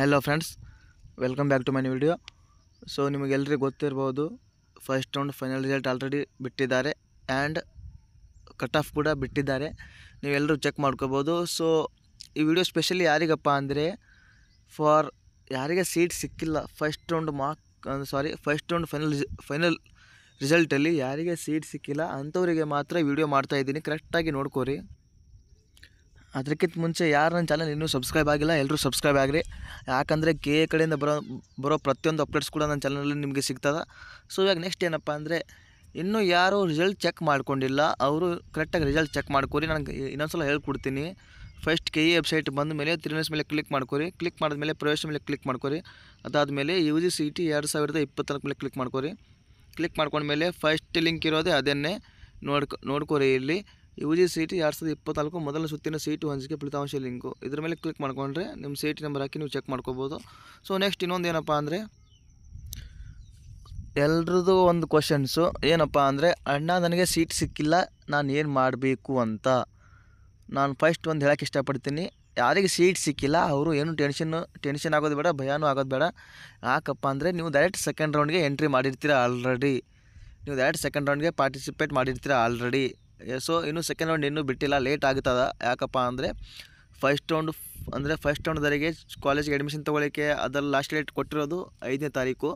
Hello friends, welcome back to my video. So ನಿಮಗೆಲ್ಲರಿಗೂ ಗೊತ್ತಿರ್ಬೋದು, first round final result already ಬಿಟ್ಟಿದ್ದಾರೆ and cut off ಕೂಡ ಬಿಟ್ಟಿದ್ದಾರೆ. ನೀವೆಲ್ಲರೂ ಚೆಕ್ ಮಾಡ್ಕೋಬೋದು. ಸೊ ಈ ವಿಡಿಯೋ ಸ್ಪೆಷಲಿ ಯಾರಿಗಪ್ಪ ಅಂದರೆ, ಯಾರಿಗೆ ಸೀಟ್ ಸಿಕ್ಕಿಲ್ಲ first round first round final ರಿಸಲ್ಟಲ್ಲಿ ಯಾರಿಗೆ ಸೀಟ್ ಸಿಕ್ಕಿಲ್ಲ ಅಂಥವರಿಗೆ ಮಾತ್ರ ವಿಡಿಯೋ ಮಾಡ್ತಾಯಿದ್ದೀನಿ. ಕರೆಕ್ಟಾಗಿ ನೋಡ್ಕೋರಿ. ಅದಕ್ಕಿಂತ ಮುಂಚೆ ಯಾರು ನನ್ನ ಚಾನಲ್ ಇನ್ನೂ ಸಬ್ಸ್ಕ್ರೈಬ್ ಆಗಿಲ್ಲ, ಎಲ್ಲರೂ ಸಬ್ಸ್ಕ್ರೈಬ್ ಆಗಿರಿ. ಯಾಕಂದರೆ KA ಕಡೆಯಿಂದ ಬರೋ ಪ್ರತಿಯೊಂದು ಅಪ್ಡೇಟ್ಸ್ ಕೂಡ ನನ್ನ ಚಾನಲಲ್ಲಿ ನಿಮಗೆ ಸಿಗ್ತದೆ. ಸೊ ಇವಾಗ ನೆಕ್ಸ್ಟ್ ಏನಪ್ಪ ಅಂದರೆ, ಇನ್ನೂ ಯಾರು ರಿಸಲ್ಟ್ ಚೆಕ್ ಮಾಡ್ಕೊಂಡಿಲ್ಲ ಅವರು ಕರೆಕ್ಟಾಗಿ ರಿಸಲ್ಟ್ ಚೆಕ್ ಮಾಡ್ಕೊರಿ. ನನಗೆ ಇನ್ನೊಂದ್ಸಲ ಹೇಳ್ಕೊಡ್ತೀನಿ. ಫಸ್ಟ್ KA ವೆಬ್ಸೈಟ್ ಬಂದ ಮೇಲೆ 3 ಮಿನಿಟ್ಸ್ ಮೇಲೆ ಕ್ಲಿಕ್ ಮಾಡ್ಕೊರಿ. ಕ್ಲಿಕ್ ಮಾಡಿದ್ಮೇಲೆ ಪ್ರವೇಶ ಮೇಲೆ ಕ್ಲಿಕ್ ಮಾಡ್ಕೊರಿ. ಅದಾದಮೇಲೆ UGCET 2024 ಮೇಲೆ ಕ್ಲಿಕ್ ಮಾಡ್ಕೊರಿ. ಕ್ಲಿಕ್ ಮಾಡ್ಕೊಂಡ್ಮೇಲೆ ಫಸ್ಟ್ ಲಿಂಕ್ ಇರೋದೇ ಅದನ್ನೇ ನೋಡ್ಕೊರಿ. ಇಲ್ಲಿ UGCET 2024 ಮೊದಲ ಸುತ್ತಿನ ಸೀಟು ಹಂಚಿಕೆ ಫಲಿತಾಂಶ ಲಿಂಕು, ಇದ್ರ ಮೇಲೆ ಕ್ಲಿಕ್ ಮಾಡ್ಕೊಂಡ್ರೆ ನಿಮ್ಮ ಸೀಟ್ ನಂಬರ್ ಹಾಕಿ ನೀವು ಚೆಕ್ ಮಾಡ್ಕೋಬೋದು. ಸೊ ನೆಕ್ಸ್ಟ್ ಇನ್ನೊಂದು ಏನಪ್ಪ ಅಂದರೆ, ಎಲ್ರದ್ದು ಒಂದು ಕ್ವಶನ್ಸು ಏನಪ್ಪ ಅಂದರೆ, ಅಣ್ಣ ನನಗೆ ಸೀಟ್ ಸಿಕ್ಕಿಲ್ಲ, ನಾನು ಏನು ಮಾಡಬೇಕು ಅಂತ. ನಾನು ಫಸ್ಟ್ ಒಂದು ಹೇಳೋಕ್ಕೆ ಇಷ್ಟಪಡ್ತೀನಿ. ಯಾರಿಗೆ ಸೀಟ್ ಸಿಕ್ಕಿಲ್ಲ ಅವರು ಏನು ಟೆನ್ಷನ್ ಆಗೋದು ಬೇಡ, ಭಯನೂ ಆಗೋದು ಬೇಡ. ಯಾಕಪ್ಪ ಅಂದರೆ, ನೀವು ಡೈರೆಕ್ಟ್ ಸೆಕೆಂಡ್ ರೌಂಡ್ಗೆ ಎಂಟ್ರಿ ಮಾಡಿರ್ತೀರ ಆಲ್ರೆಡಿ. ನೀವು ಡೈರೆಕ್ಟ್ ಸೆಕೆಂಡ್ ರೌಂಡ್ಗೆ ಪಾರ್ಟಿಸಿಪೇಟ್ ಮಾಡಿರ್ತೀರ ಆಲ್ರೆಡಿ. ಸೊ ಇನ್ನು ಸೆಕೆಂಡ್ ರೌಂಡ್ ಇನ್ನೂ ಬಿಟ್ಟಿಲ್ಲ, ಲೇಟ್ ಆಗ್ತದೆ. ಯಾಕಪ್ಪ ಅಂದರೆ ಫಸ್ಟ್ ರೌಂಡ್ದವರಿಗೆ ಕಾಲೇಜಿಗೆ ಅಡ್ಮಿಷನ್ ತೊಗೊಳ್ಳೋಕ್ಕೆ ಅದರಲ್ಲಿ ಲಾಸ್ಟ್ ಡೇಟ್ ಕೊಟ್ಟಿರೋದು 5ನೇ ತಾರೀಕು.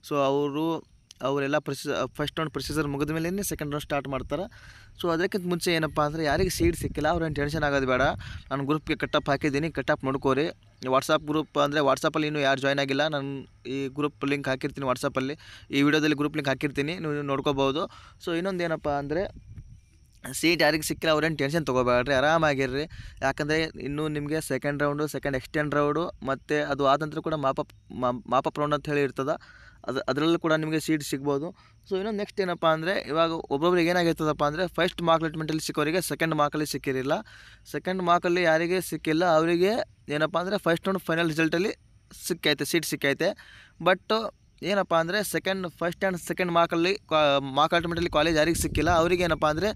ಸೊ ಅವರೆಲ್ಲ ಫಸ್ಟ್ ರೌಂಡ್ ಪ್ರೊಸೀಜರ್ ಮುಗಿದ ಮೇಲೆ ಸೆಕೆಂಡ್ ರೌಂಡ್ ಸ್ಟಾರ್ಟ್ ಮಾಡ್ತಾರೆ. ಸೊ ಅದಕ್ಕಿಂತ ಮುಂಚೆ ಏನಪ್ಪ ಅಂದರೆ, ಯಾರಿಗೆ ಸೀಟ್ ಸಿಕ್ಕಿಲ್ಲ ಅವ್ರೇನು ಟೆನ್ಷನ್ ಆಗೋದು ಬೇಡ. ನಾನು ಗ್ರೂಪ್ಗೆ ಕಟ್ ಹಾಕಿದ್ದೀನಿ, ಕಟ್ ನೋಡ್ಕೋರಿ. ವಾಟ್ಸಪ್ ಗ್ರೂಪ್ ಅಂದರೆ ವಾಟ್ಸಪ್ಪಲ್ಲಿ ಇನ್ನೂ ಯಾರು ಜಾಯ್ನ್ ಆಗಿಲ್ಲ, ನಾನು ಈ ಗ್ರೂಪ್ ಲಿಂಕ್ ಹಾಕಿರ್ತೀನಿ ವಾಟ್ಸಪ್ಪಲ್ಲಿ. ಈ ವಿಡಿಯೋದಲ್ಲಿ ಗ್ರೂಪ್ ಲಿಂಕ್ ಹಾಕಿರ್ತೀನಿ, ನೀವು ನೋಡ್ಕೋಬೋದು. ಸೊ ಇನ್ನೊಂದು ಏನಪ್ಪ ಅಂದರೆ, ಸೀಟ್ ಯಾರಿಗೆ ಸಿಕ್ಕಿಲ್ಲ ಅವ್ರೇನು ಟೆನ್ಷನ್ ತೊಗೋಬೇಡ್ರಿ, ಆರಾಮಾಗಿರ್ರಿ. ಯಾಕಂದರೆ ಇನ್ನೂ ನಿಮಗೆ second round, second extend round ಮತ್ತು ಅದು ಆದ ನಂತರ ಕೂಡ ಮಾಪಪ್ ರೌಂಡ್ ಅಂತ ಹೇಳಿ ಇರ್ತದೆ. ಅದರಲ್ಲೂ ಕೂಡ ನಿಮಗೆ ಸೀಟ್ ಸಿಗ್ಬೋದು. ಸೊ ಇನ್ನೊಂದು ನೆಕ್ಸ್ಟ್ ಏನಪ್ಪ ಅಂದರೆ, ಇವಾಗ ಒಬ್ಬೊಬ್ರಿಗೆ ಏನಾಗಿರ್ತದಪ್ಪ ಅಂದರೆ, ಫಸ್ಟ್ ಮಾರ್ಕ್ ಅಲಾಟ್ಮೆಂಟಲ್ಲಿ ಸಿಕ್ಕೋರಿಗೆ ಸೆಕೆಂಡ್ ಮಾರ್ಕಲ್ಲಿ ಸಿಕ್ಕಿರಲಿಲ್ಲ. ಸೆಕೆಂಡ್ ಮಾರ್ಕಲ್ಲಿ ಯಾರಿಗೆ ಸಿಕ್ಕಿಲ್ಲ ಅವರಿಗೆ ಏನಪ್ಪ ಅಂದರೆ, ಫಸ್ಟ್ ರೌಂಡ್ ಫೈನಲ್ ರಿಸಲ್ಟಲ್ಲಿ ಸೀಟ್ ಸಿಕ್ಕೈತೆ. ಬಟ್ ಏನಪ್ಪ ಅಂದರೆ, ಫಸ್ಟ್ ಆ್ಯಂಡ್ ಸೆಕೆಂಡ್ ಮಾರ್ಕ್ ಅಲಾಟ್ಮೆಂಟಲ್ಲಿ ಕಾಲೇಜ್ ಯಾರಿಗೆ ಸಿಕ್ಕಿಲ್ಲ ಅವರಿಗೆ ಏನಪ್ಪ ಅಂದರೆ,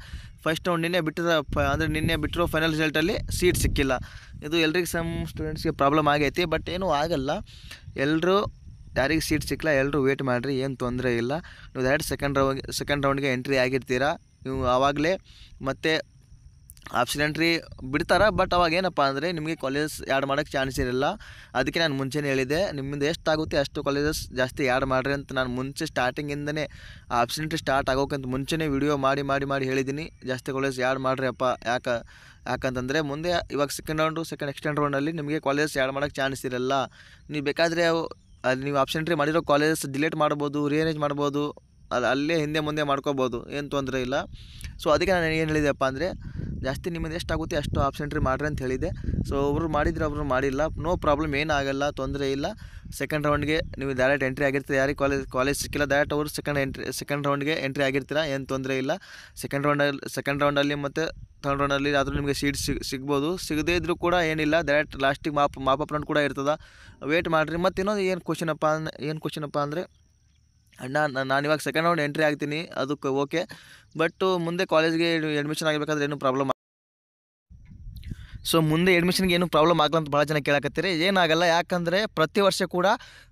ಫಸ್ಟ್ ರೌಂಡ್ ನಿನ್ನೆ ಬಿಟ್ಟಿರೋ ಫೈನಲ್ ರಿಸಲ್ಟಲ್ಲಿ ಸೀಟ್ ಸಿಕ್ಕಿಲ್ಲ. ಇದು ಎಲ್ರಿಗೂ ಸಮ್ ಸ್ಟೂಡೆಂಟ್ಸ್ಗೆ ಪ್ರಾಬ್ಲಮ್ ಆಗೈತಿ. ಬಟ್ ಏನೂ ಆಗಲ್ಲ. ಎಲ್ಲರೂ ಯಾರಿಗೆ ಸೀಟ್ ಸಿಕ್ಕಿಲ್ಲ ಎಲ್ಲರೂ ವೇಟ್ ಮಾಡಿರಿ, ಏನು ತೊಂದರೆ ಇಲ್ಲ. ನೀವು ಡೈರೆಕ್ಟ್ ಸೆಕೆಂಡ್ ರೌಂಡ್ಗೆ ಎಂಟ್ರಿ ಆಗಿರ್ತೀರಾ ನೀವು ಆವಾಗಲೇ. ಮತ್ತು ಆಪ್ಷನ್ ಎಂಟ್ರಿ ಬಿಡ್ತಾರೆ. ಬಟ್ ಅವಾಗ ಏನಪ್ಪ ಅಂದರೆ, ನಿಮಗೆ ಕಾಲೇಜಸ್ ಆ್ಯಡ್ ಮಾಡೋಕ್ಕೆ ಚಾನ್ಸ್ ಇರಲ್ಲ. ಅದಕ್ಕೆ ನಾನು ಮುಂಚೆನೇ ಹೇಳಿದೆ, ನಿಮ್ಮಿಂದ ಎಷ್ಟಾಗುತ್ತೆ ಅಷ್ಟು ಕಾಲೇಜಸ್ ಜಾಸ್ತಿ ಆ್ಯಡ್ ಮಾಡಿರಿ ಅಂತ. ನಾನು ಮುಂಚೆ ಸ್ಟಾರ್ಟಿಂಗಿಂದನೇ ಆಪ್ಷನ್ ಎಂಟ್ರಿ ಸ್ಟಾರ್ಟ್ ಆಗೋಕ್ಕಂತ ಮುಂಚೆನೇ ವಿಡಿಯೋ ಮಾಡಿ ಹೇಳಿದ್ದೀನಿ, ಜಾಸ್ತಿ ಕಾಲೇಜ್ ಆ್ಯಡ್ ಮಾಡಿರಿ ಅಪ್ಪ. ಯಾಕಂತಂದರೆ ಮುಂದೆ ಇವಾಗ ಸೆಕೆಂಡ್ ಎಕ್ಸ್ಟೆಂಡ್ ರೌಂಡಲ್ಲಿ ನಿಮಗೆ ಕಾಲೇಜಸ್ ಆ್ಯಡ್ ಮಾಡೋಕ್ಕೆ ಚಾನ್ಸ್ ಇರಲ್ಲ. ನೀವು ಬೇಕಾದರೆ ನೀವು ಆಪ್ಷನ್ ಎಂಟ್ರಿ ಮಾಡಿರೋ ಕಾಲೇಜಸ್ ಡಿಲೀಟ್ ಮಾಡ್ಬೋದು, ರೀಅರೇಂಜ್ ಮಾಡ್ಬೋದು, ಅಲ್ಲೇ ಹಿಂದೆ ಮುಂದೆ ಮಾಡ್ಕೋಬೋದು, ಏನು ತೊಂದರೆ ಇಲ್ಲ. ಸೊ ಅದಕ್ಕೆ ನಾನು ಏನು ಹೇಳಿದೆಪ್ಪ ಅಂದರೆ, ಜಾಸ್ತಿ ನಿಮ್ಮದು ಎಷ್ಟಾಗುತ್ತೆ ಅಷ್ಟು ಆಪ್ಷನ್ ಎಂಟ್ರಿ ಮಾಡಿರಿ ಅಂತ ಹೇಳಿದೆ. ಸೊ ಒಬ್ಬರು ಮಾಡಿದರೆ ಒಬ್ಬರು ಮಾಡಿಲ್ಲ, ನೋ ಪ್ರಾಬ್ಲಮ್, ಏನಾಗಲ್ಲ, ತೊಂದರೆ ಇಲ್ಲ. ಸೆಕೆಂಡ್ ರೌಂಡ್ಗೆ ನೀವು ಡೈರೆಕ್ಟ್ ಎಂಟ್ರಿ ಆಗಿರ್ತೀರ. ಯಾರಿಗೆ ಕಾಲೇಜ್ ಸಿಕ್ಕಿಲ್ಲ ಡೈರೆಕ್ಟ್ ಅವರು ಸೆಕೆಂಡ್ ರೌಂಡ್ಗೆ ಎಂಟ್ರಿ ಆಗಿರ್ತೀರ, ಏನು ತೊಂದರೆ ಇಲ್ಲ. ಸೆಕೆಂಡ್ ರೌಂಡಲ್ಲಿ ಮತ್ತು ಥರ್ಡ್ ರೌಂಡಲ್ಲಿ ಆದರೂ ನಿಮಗೆ ಸೀಟ್ ಸಿಗ್ಬೋದು. ಸಿಗದೇ ಇದ್ದರೂ ಕೂಡ ಏನಿಲ್ಲ, ಡೈರೆಕ್ಟ್ ಲಾಸ್ಟಿಗೆ ಮಾಪಪ್ ರೌಂಡ್ ಕೂಡ ಇರ್ತದೆ, ವೇಟ್ ಮಾಡಿರಿ. ಮತ್ತು ಇನ್ನೊಂದು ಏನು ಕ್ವಶನಪ್ಪ ಅಂದರೆ, ಅಣ್ಣ ನಾನಿವಾಗ ಸೆಕೆಂಡ್ ರೌಂಡ್ ಎಂಟ್ರಿ ಆಗ್ತೀನಿ, ಅದಕ್ಕೆ ಓಕೆ. ಬಟ್ ಮುಂದೆ ಕಾಲೇಜ್ಗೆ ಅಡ್ಮಿಷನ್ ಆಗಬೇಕಾದ್ರೆ ಏನು ಪ್ರಾಬ್ಲಮ್ ಮುಂದೆ ಅಡ್ಮಿಷನ್ಗೆ ಏನು ಪ್ರಾಬ್ಲಮ್ ಆಗಲ್ಲ ಅಂತ ಭಾಳ ಜನ ಕೇಳಕತ್ತೀರಿ. ಏನಾಗಲ್ಲ. ಯಾಕಂದರೆ ಪ್ರತಿ ವರ್ಷ ಕೂಡ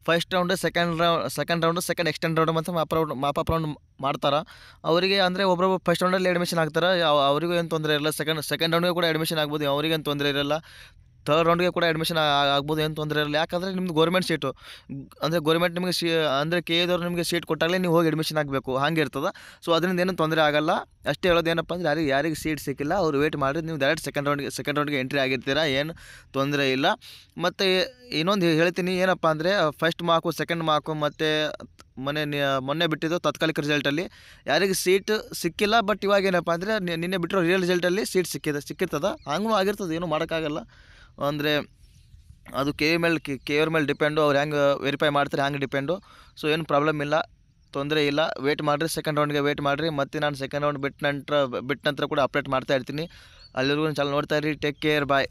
first round, second round, second extend round ಮತ್ತು ಮಾಪಪ್ ರೌಂಡ್ ಮಾಡ್ತಾರೆ. ಅವರಿಗೆ ಅಂದರೆ ಒಬ್ಬೊಬ್ಬರು ಫಸ್ಟ್ ರೌಂಡಲ್ಲಿ ಅಡ್ಮಿಷನ್ ಆಗ್ತಾರೆ, ಅವರಿಗೂ ಏನು ತೊಂದರೆ ಇರಲ್ಲ. ಸೆಕೆಂಡ್ ರೌಂಡ್ಗೆ ಕೂಡ ಅಡ್ಮಿಷನ್ ಆಗ್ಬೋದು, ಅವರಿಗೇನು ತೊಂದರೆ ಇರಲ್ಲ. ಥರ್ಡ್ ರೌಂಡ್ಗೆ ಕೂಡ ಅಡ್ಮಿಷನ್ ಆಗ್ಬೋದು, ಏನು ತೊಂದರೆ ಇರಲ್ಲ. ಯಾಕಂದರೆ ನಿಮ್ಮದು ಗೌರ್ಮೆಂಟ್ ಸೀಟು ಅಂದರೆ ಗೌರ್ಮೆಂಟ್ ನಿಮಗೆ ಅಂದರೆ KA ನಿಮಗೆ ಸೀಟ್ ಕೊಟ್ಟಾಗಲೇ ನೀವು ಹೋಗಿ ಅಡ್ಮಿಷನ್ ಆಗಬೇಕು, ಹಾಗೆ ಇರ್ತದೆ. ಸೊ ಅದರಿಂದ ಏನೂ ತೊಂದರೆ ಆಗಲ್ಲ. ಅಷ್ಟೇ ಹೇಳೋದು ಏನಪ್ಪ ಅಂದರೆ, ಯಾರಿಗೆ ಸೀಟ್ ಸಿಕ್ಕಿಲ್ಲ ಅವರು ವೇಟ್ ಮಾಡಿ, ನೀವು ಡೈರೆಕ್ಟ್ ಸೆಕೆಂಡ್ ರೌಂಡ್ಗೆ ಎಂಟ್ರಿ ಆಗಿರ್ತೀರಾ, ಏನು ತೊಂದರೆ ಇಲ್ಲ. ಮತ್ತು ಇನ್ನೊಂದು ಹೇಳ್ತೀನಿ ಏನಪ್ಪ ಅಂದರೆ, ಫಸ್ಟ್ ಮಾರ್ಕು, ಸೆಕೆಂಡ್ ಮಾರ್ಕು ಮತ್ತು ಮೊನ್ನೆ ಬಿಟ್ಟಿದ್ದು ತಾತ್ಕಾಲಿಕ ರಿಸಲ್ಟಲ್ಲಿ ಯಾರಿಗೆ ಸೀಟ್ ಸಿಕ್ಕಿಲ್ಲ. ಬಟ್ ಇವಾಗ ಏನಪ್ಪ ಅಂದರೆ, ನಿನ್ನೆ ಬಿಟ್ಟಿರೋ ರಿಯಲ್ ರಿಸಲ್ಟಲ್ಲಿ ಸೀಟ್ ಸಿಕ್ಕಿರ್ತದೆ, ಹಂಗೂ ಆಗಿರ್ತದೆ, ಏನೂ ಮಾಡೋಕ್ಕಾಗಲ್ಲ. ಅಂದರೆ ಅದು KA ಮೇಲೆ ಡಿಪೆಂಡು, ಅವ್ರು ಹೆಂಗೆ ವೆರಿಫೈ ಮಾಡ್ತಾರೆ ಹಂಗೆ ಡಿಪೆಂಡು. ಸೊ ಏನು ಪ್ರಾಬ್ಲಮ್ ಇಲ್ಲ, ತೊಂದರೆ ಇಲ್ಲ. ವೇಟ್ ಮಾಡಿರಿ, ಸೆಕೆಂಡ್ ರೌಂಡ್ಗೆ ವೇಟ್ ಮಾಡಿರಿ. ಮತ್ತು ನಾನು ಸೆಕೆಂಡ್ ರೌಂಡ್ ಬಿಟ್ಟ ನಂತರ ಕೂಡ ಅಪ್ಡೇಟ್ ಮಾಡ್ತಾ ಇರ್ತೀನಿ. ಅಲ್ಲಿವರೆಗೂ ಚಾನಲ್ ನೋಡ್ತಾ ಇರಿ. ಟೇಕ್ ಕೇರ್, ಬಾಯ್.